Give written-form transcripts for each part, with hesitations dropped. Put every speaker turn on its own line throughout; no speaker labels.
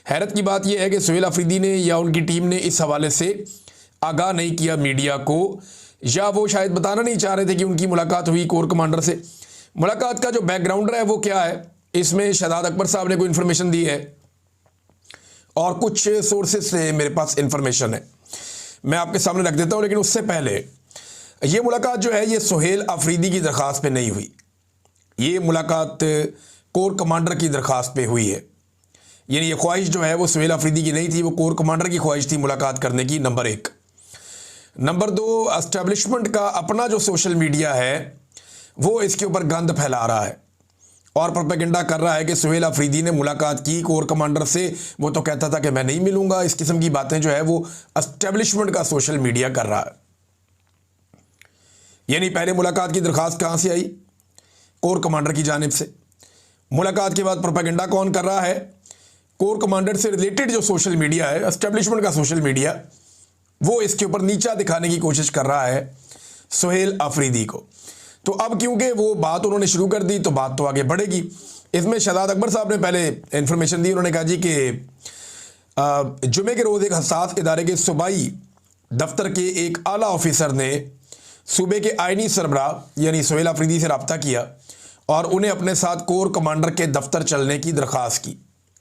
हैरत की बात यह है कि सुहेल अफरीदी ने या उनकी टीम ने इस हवाले से आगाह नहीं किया मीडिया को, या वो शायद बताना नहीं चाह रहे थे कि उनकी मुलाकात हुई कोर कमांडर से। मुलाकात का जो बैकग्राउंड है वो क्या है, इसमें शहजाद अकबर साहब ने कोई इन्फॉर्मेशन दी है और कुछ सोर्सेज से मेरे पास इन्फॉर्मेशन है, मैं आपके सामने रख देता हूँ। लेकिन उससे पहले ये मुलाकात जो है ये सुहेल अफरीदी की दरख्वास्त पे नहीं हुई, ये मुलाकात कोर कमांडर की दरख्वास्त पे हुई है। यानी ये ख्वाहिश जो है वो सुहेल अफरीदी की नहीं थी, वो कोर कमांडर की ख्वाहिश थी मुलाकात करने की, नंबर एक। नंबर दो, एस्टेब्लिशमेंट का अपना जो सोशल मीडिया है वो इसके ऊपर गंद फैला रहा है और प्रोपेगेंडा कर रहा है कि सुहेल अफरीदी ने मुलाकात की कोर कमांडर से, वो तो कहता था कि मैं नहीं मिलूंगा। इस किस्म की बातें जो है वो एस्टेब्लिशमेंट का सोशल मीडिया कर रहा है। यानी पहले मुलाकात की दरख्वास्त कहां से आई? कोर कमांडर की जानिब से। मुलाकात के बाद प्रोपेगेंडा कौन कर रहा है? कोर कमांडर से रिलेटेड जो सोशल मीडिया है, एस्टेब्लिशमेंट का सोशल मीडिया, वो इसके ऊपर नीचा दिखाने की कोशिश कर रहा है सुहेल अफरीदी को। तो अब क्योंकि वो बात उन्होंने शुरू कर दी तो बात तो आगे बढ़ेगी। इसमें शहजाद अकबर साहब ने पहले इंफॉर्मेशन दी, उन्होंने कहा जी कि जुमे के रोज़ एक हसास इदारे के सूबाई दफ्तर के एक आला ऑफिसर ने सूबे के आइनी सरबराह यानी सुहेल अफरीदी से रब्ता किया और उन्हें अपने साथ कोर कमांडर के दफ्तर चलने की दरख्वास्त की।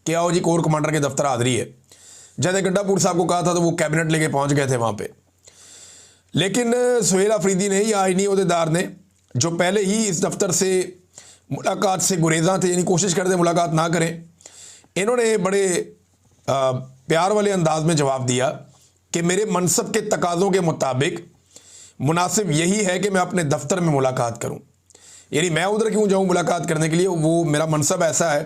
क्या हो जी, कोर कमांडर के दफ्तर हाजिरी है। जैसे गंडापुर साहब को कहा था तो वो कैबिनेट लेके पहुंच गए थे वहां पे, लेकिन सुहेल अफरीदी ने या आइनी अहदेदार ने, जो पहले ही इस दफ्तर से मुलाकात से गुरेजा थे, यानी कोशिश करते मुलाकात ना करें, इन्होंने बड़े प्यार वाले अंदाज में जवाब दिया कि मेरे मनसब के तकाज़ों के मुताबिक मुनासिब यही है कि मैं अपने दफ्तर में मुलाकात करूं। यानी मैं उधर क्यों जाऊं मुलाकात करने के लिए, वो मेरा मनसब ऐसा है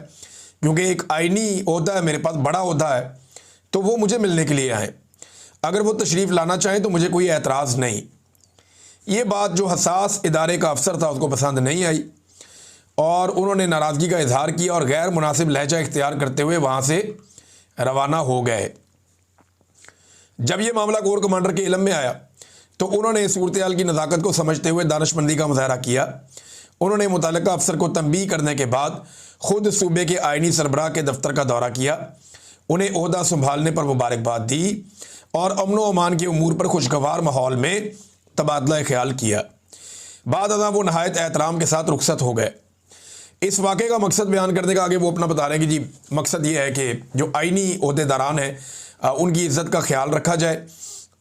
क्योंकि एक आइनी ओहदा है मेरे पास, बड़ा ओहदा है, तो वो मुझे मिलने के लिए आए। अगर वो तशरीफ़ लाना चाहें तो मुझे कोई एतराज़ नहीं। ये बात जो हसास इदारे का अफसर था उसको पसंद नहीं आई और उन्होंने नाराज़गी का इजहार किया और गैर मुनासिब लहजा इख्तियार करते हुए वहाँ से रवाना हो गए। जब ये मामला कोर कमांडर के इल्म में आया तो उन्होंने सूरत हाल की नज़ाकत को समझते हुए दानिशमंदी का मुजाहरा किया। उन्होंने मुतल्लिका अफसर को तंबीह करने के बाद खुद सूबे के आइनी सरबराह के दफ्तर का दौरा किया, उन्हें ओहदा संभालने पर मुबारकबाद दी और अमन व अमान के उमूर पर खुशगवार माहौल में तबादला ख्याल किया। बाद अदा वो नहायत एहतराम के साथ रुखसत हो गए। इस वाक़े का मकसद बयान करने का आगे वो अपना बता रहे हैं कि जी मकसद ये है कि जो आइनी ओहदेदारान हैं उनकी इज़्ज़त का ख्याल रखा जाए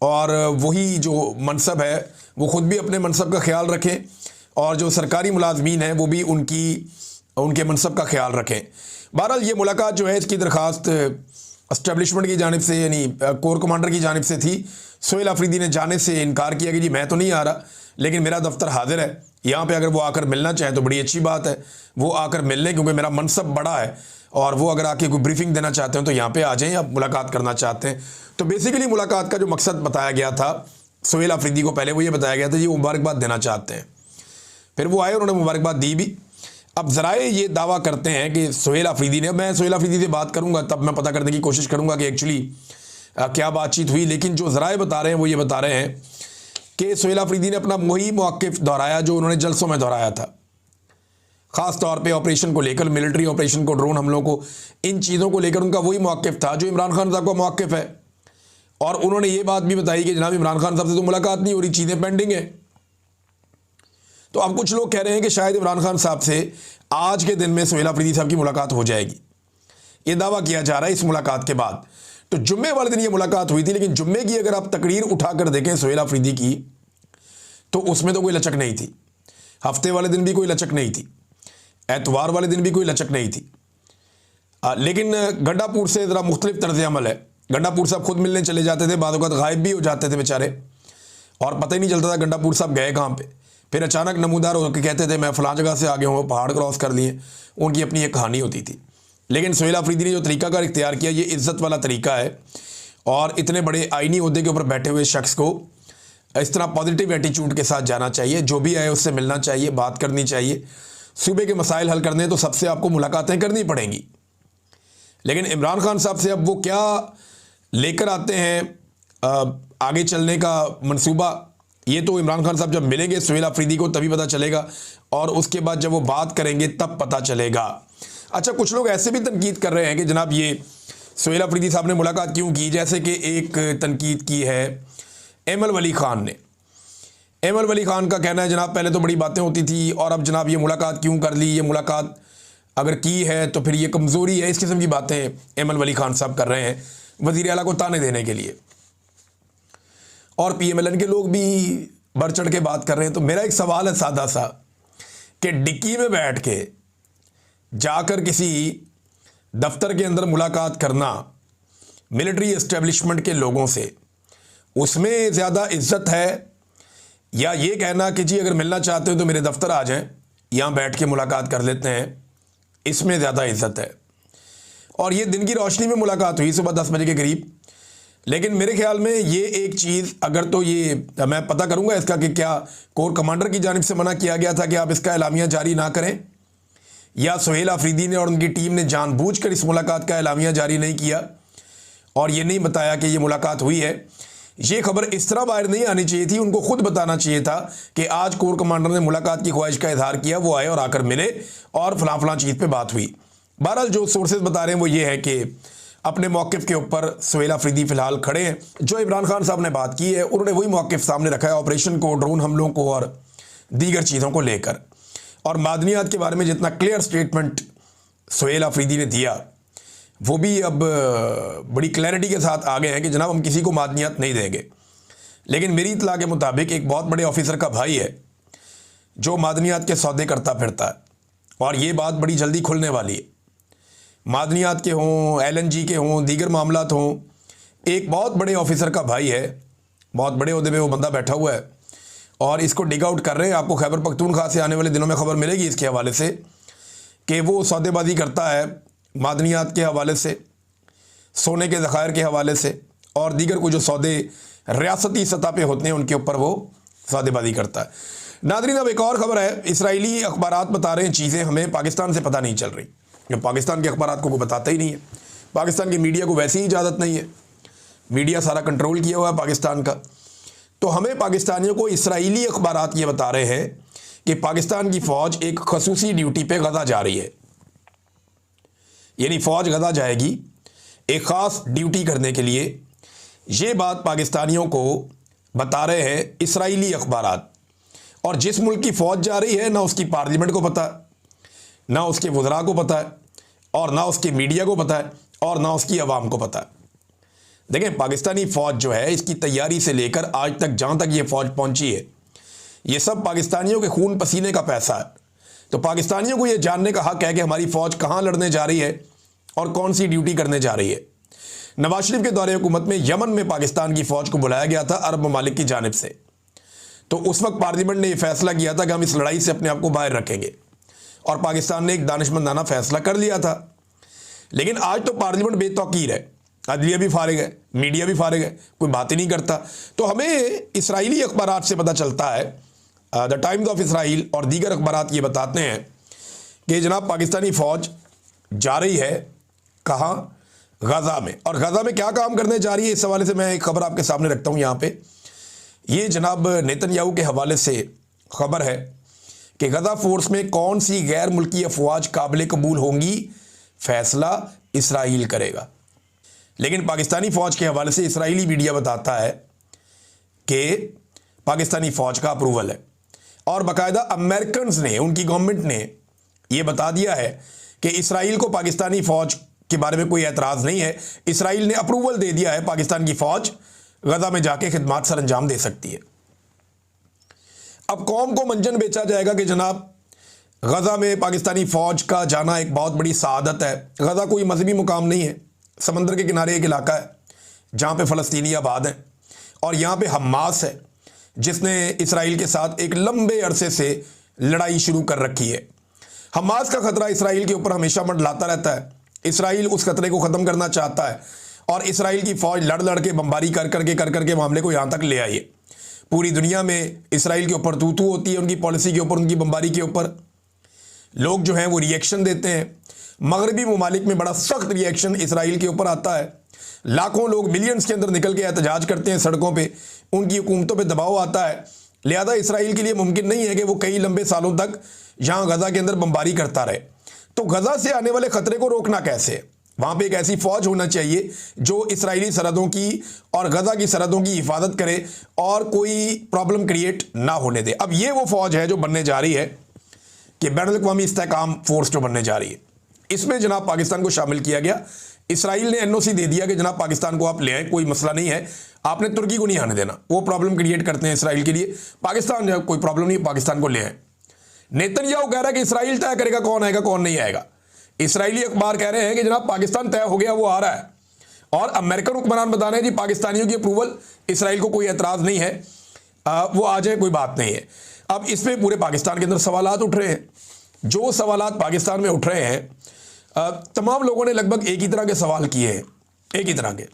और वही जो मनसब है वो ख़ुद भी अपने मनसब का ख्याल रखें और जो सरकारी मुलाजमीन हैं वो भी उनके मनसब का ख्याल रखें। बहरहाल ये मुलाकात जो है इसकी दरख्वास्त एस्टेब्लिशमेंट की जानिब से यानी कोर कमांडर की जानिब से थी। सुहेल अफरीदी ने जाने से इनकार किया कि जी मैं तो नहीं आ रहा, लेकिन मेरा दफ्तर हाजिर है, यहाँ पे अगर वो आकर मिलना चाहें तो बड़ी अच्छी बात है, वो आकर मिल लें क्योंकि मेरा मनसब बड़ा है और वो अगर आके कोई ब्रीफिंग देना चाहते हैं तो यहाँ पे आ जाएं, या मुलाकात करना चाहते हैं। तो बेसिकली मुलाकात का जो मकसद बताया गया था सुहेल अफरीदी को, पहले वो ये बताया गया था जी वो मुबारकबाद देना चाहते हैं। फिर वो आए, उन्होंने मुबारकबाद दी भी। अब ज़राए ये दावा करते हैं कि सुहेल अफरीदी ने, मैं सुहेल अफरीदी से बात करूंगा तब मैं पता करने की कोशिश करूंगा कि एक्चुअली क्या बातचीत हुई, लेकिन जो ज़राए बता रहे हैं वो ये बता रहे हैं कि सुहेल अफरीदी ने अपना वही मौक़िफ़ दोहराया जो उन्होंने जलसों में दोहराया था, ख़ास तौर पे ऑपरेशन को लेकर, मिलिट्री ऑपरेशन को, ड्रोन हमलों को, इन चीज़ों को लेकर उनका वही मौक़िफ़ था जो इमरान खान साहब का मौक़िफ़ है। और उन्होंने ये बात भी बताई कि जनाब इमरान खान साहब से तो मुलाकात नहीं हो रही, चीज़ें पेंडिंग है। तो अब कुछ लोग कह रहे हैं कि शायद इमरान खान साहब से आज के दिन में सुहेल अफरीदी साहब की मुलाकात हो जाएगी, ये दावा किया जा रहा है इस मुलाकात के बाद। तो जुम्मे वाले दिन ये मुलाकात हुई थी, लेकिन जुम्मे की अगर आप तकरीर उठाकर देखें सुहेल अफरीदी की तो उसमें तो कोई लचक नहीं थी। हफ्ते वाले दिन भी कोई लचक नहीं थी, एतवार वाले दिन भी कोई लचक नहीं थी। लेकिन गंडापुर से ज़रा मुख्तलिफ तर्ज अमल है। गंडापुर साहब खुद मिलने चले जाते थे, बाद वक़्त गायब भी हो जाते थे बेचारे और पता ही नहीं चलता था गंडापुर साहब गए कहाँ पे। फिर अचानक नमूदार होकर कहते थे मैं फ़लाँ जगह से आ गया हूँ, पहाड़ क्रॉस कर लिए। उनकी अपनी एक कहानी होती थी। लेकिन सुहेल अफरीदी ने जो तरीका कार इख्तियार किया ये इज़्ज़त वाला तरीका है और इतने बड़े आइनी ओहदे के ऊपर बैठे हुए शख्स को इस तरह पॉजिटिव एटीट्यूड के साथ जाना चाहिए, जो भी आए उससे मिलना चाहिए, बात करनी चाहिए। सूबे के मसाइल हल करने तो सबसे आपको मुलाकातें करनी पड़ेंगी। लेकिन इमरान खान साहब से अब वो क्या लेकर आते हैं आगे चलने का मंसूबा, ये तो इमरान खान साहब जब मिलेंगे सुहेल अफरीदी को तभी पता चलेगा और उसके बाद जब वो बात करेंगे तब पता चलेगा। अच्छा, कुछ लोग ऐसे भी तनकीद कर रहे हैं कि जनाब ये सुहेल अफरीदी साहब ने मुलाकात क्यों की, जैसे कि एक तनकीद की है एमल वली ख़ान ने। एमल वली ख़ान का कहना है जनाब पहले तो बड़ी बातें होती थी और अब जनाब ये मुलाकात क्यों कर ली, ये मुलाकात अगर की है तो फिर ये कमज़ोरी है। इस किस्म की बातें एमल वली ख़ान साहब कर रहे हैं वज़ीर आला को ताने देने के लिए, और PMLN के लोग भी बढ़ चढ़ के बात कर रहे हैं। तो मेरा एक सवाल है सादा सा कि डिक्की में बैठ के जाकर किसी दफ्तर के अंदर मुलाकात करना मिलिट्री एस्टेब्लिशमेंट के लोगों से, उसमें ज़्यादा इज्जत है या ये कहना कि जी अगर मिलना चाहते हो तो मेरे दफ्तर आ जाएं, यहाँ बैठ के मुलाकात कर लेते हैं, इसमें ज़्यादा इज्जत है। और ये दिन की रोशनी में मुलाकात हुई सुबह 10 बजे के करीब, लेकिन मेरे ख्याल में ये एक चीज़ अगर तो ये मैं पता करूँगा इसका कि क्या कोर कमांडर की जानिब से मना किया गया था कि आप इसका एलामिया जारी ना करें, या सुहेल अफरीदी ने और उनकी टीम ने जानबूझकर इस मुलाकात का एलामिया जारी नहीं किया और ये नहीं बताया कि ये मुलाकात हुई है। ये खबर इस तरह बाहर नहीं आनी चाहिए थी, उनको खुद बताना चाहिए था कि आज कोर कमांडर ने मुलाकात की ख्वाहिश का इजहार किया, वो आए और आकर मिले और फलां चीज़ पे बात हुई। बहरहाल जो सोर्सेज बता रहे हैं वो ये है कि अपने मौक़िफ़ के ऊपर सुहेल अफरीदी फ़िलहाल खड़े हैं। जो इमरान खान साहब ने बात की है उन्होंने वही मौक़िफ़ सामने रखा है ऑपरेशन को, ड्रोन हमलों को और दीगर चीज़ों को लेकर। और मादनियात के बारे में जितना क्लियर स्टेटमेंट सुहेल अफरीदी ने दिया वो भी अब बड़ी क्लैरिटी के साथ आ गए हैं कि जनाब हम किसी को मादनियात नहीं देंगे। लेकिन मेरी इत्तला के मुताबिक एक बहुत बड़े ऑफिसर का भाई है जो मादनियात के सौदे करता फिरता है, और ये बात बड़ी जल्दी खुलने वाली है। मादनियात के हों, LNG के हों, दीगर मामलात हों, एक बहुत बड़े ऑफिसर का भाई है, बहुत बड़े ओहदे पे वो बंदा बैठा हुआ है और इसको डिग आउट कर रहे हैं। आपको खैबर पख्तूनख्वा से आने वाले दिनों में खबर मिलेगी इसके हवाले से कि वो सौदेबाजी करता है मादनियात के हवाले से, सोने के ज़खायर के हवाले से और दीगर को जो सौदे रियासती सतह पे होते हैं उनके ऊपर वो सौदेबाजी करता है। नादरीन अब एक और ख़बर है, इसराइली अखबारात बता रहे हैं चीज़ें हमें पाकिस्तान से पता नहीं चल रही, जो पाकिस्तान के अखबारात को कोई बताता ही नहीं है। पाकिस्तान की मीडिया को वैसे ही इजाज़त नहीं है, मीडिया सारा कंट्रोल किया हुआ है पाकिस्तान का। तो हमें पाकिस्तानियों को इसराइली अखबारात ये बता रहे हैं कि पाकिस्तान की फ़ौज एक खसूसी ड्यूटी पे गज़ा जा रही है, यानी फ़ौज गज़ा जाएगी एक ख़ास ड्यूटी करने के लिए। ये बात पाकिस्तानियों को बता रहे हैं इसराइली अखबारात। और जिस मुल्क की फ़ौज जा रही है ना उसकी पार्लियामेंट को पता है, ना उसके वज़रा को पता है, और ना उसके मीडिया को पता है, और ना उसकी आवाम को पता है। देखें पाकिस्तानी फ़ौज जो है इसकी तैयारी से लेकर आज तक जहाँ तक ये फ़ौज पहुँची है ये सब पाकिस्तानियों के खून पसीने का पैसा है। तो पाकिस्तानियों को ये जानने का हक़ है कि हमारी फ़ौज कहाँ लड़ने जा रही है और कौन सी ड्यूटी करने जा रही है। नवाज शरीफ के दौरे हुकूमत में यमन में पाकिस्तान की फ़ौज को बुलाया गया था अरब ममालिक की जानिब से, तो उस वक्त पार्लियामेंट ने यह फैसला किया था कि हम इस लड़ाई से अपने आप को बाहर रखेंगे और पाकिस्तान ने एक दानिशमंदाना फैसला कर लिया था। लेकिन आज तो पार्लियामेंट बेतौकीर है, अदलिया भी फारिग है, मीडिया भी फारिग है, कोई बात ही नहीं करता। तो हमें इसराइली अखबारात से पता चलता है, द टाइम्स ऑफ इसराइल और दीगर अखबारात ये बताते हैं कि जनाब पाकिस्तानी फ़ौज जा रही है कहाँ, गज़ा में। और गज़ा में क्या काम करने जा रही है इस हवाले से मैं एक खबर आपके सामने रखता हूँ यहाँ पे। ये जनाब नेतन्याहू के हवाले से खबर है कि गज़ा फोर्स में कौन सी गैर मुल्की अफवाज काबिल कबूल होंगी, फैसला इसराइल करेगा। लेकिन पाकिस्तानी फ़ौज के हवाले से इसराइली मीडिया बताता है कि पाकिस्तानी फ़ौज का अप्रूवल है, और बाकायदा अमेरिकन्स ने, उनकी गवर्नमेंट ने यह बता दिया है कि इसराइल को पाकिस्तानी फ़ौज के बारे में कोई एतराज़ नहीं है। इसराइल ने अप्रूवल दे दिया है, पाकिस्तान की फ़ौज गज़ा में जाके खिदमात सर अंजाम दे सकती है। अब कौम को मंजन बेचा जाएगा कि जनाब गज़ा में पाकिस्तानी फ़ौज का जाना एक बहुत बड़ी सआदत है। गज़ा कोई मजहबी मुकाम नहीं है, समंदर के किनारे एक इलाका है जहाँ पे फ़लस्तीनी आबाद हैं, और यहाँ पे हमास है जिसने इसराइल के साथ एक लंबे अरसे से लड़ाई शुरू कर रखी है। हमास का ख़तरा इसराइल के ऊपर हमेशा मंडलाता रहता है। इसराइल उस खतरे को ख़त्म करना चाहता है और इसराइल की फ़ौज लड़ लड़ के बमबारी कर करके मामले को यहाँ तक ले आई है। पूरी दुनिया में इसराइल के ऊपर तू होती है, उनकी पॉलिसी के ऊपर, उनकी बमबारी के ऊपर लोग जो हैं वो रिएक्शन देते हैं। मगरबी ममालिक में बड़ा सख्त रिएक्शन इसराइल के ऊपर आता है। लाखों लोग मिलियंस के अंदर निकल के एहतजाज करते हैं सड़कों पे, उनकी हुकूमतों पे दबाव आता है। लिहाजा इसराइल के लिए मुमकिन नहीं है कि वो कई लंबे सालों तक यहाँ गज़ा के अंदर बमबारी करता रहे। तो गज़ा से आने वाले ख़तरे को रोकना कैसे है, वहाँ पे एक ऐसी फौज होना चाहिए जो इसराइली सरहदों की और गजा की सरहदों की हिफाजत करे और कोई प्रॉब्लम क्रिएट ना होने दे। अब ये वो फौज है जो बनने जा रही है कि बैनुल-अक़वामी इस्तेहकाम फोर्स जो बनने जा रही है, इसमें जनाब पाकिस्तान को शामिल किया गया। इसराइल ने एनओसी दे दिया कि जनाब पाकिस्तान को आप ले आए, कोई मसला नहीं है, आपने तुर्की को नहीं आने देना, वो प्रॉब्लम क्रिएट करते हैं इसराइल के लिए। पाकिस्तान जो कोई प्रॉब्लम नहीं, पाकिस्तान को ले आए। नेतन्याहू कह रहा है कि इसराइल तय करेगा कौन आएगा कौन नहीं आएगा। इसराइली अखबार कह रहे हैं कि जनाब पाकिस्तान तय हो गया, वो आ रहा है, और अमेरिकन हुक्मरान बता रहे हैं जी पाकिस्तानियों की अप्रूवल, इसराइल को कोई एतराज़ नहीं है, वो आ जाए, कोई बात नहीं है। अब इसमें पूरे पाकिस्तान के अंदर सवालात उठ रहे हैं। जो सवालात पाकिस्तान में उठ रहे हैं, तमाम लोगों ने लगभग एक ही तरह के सवाल किए हैं, एक ही तरह के।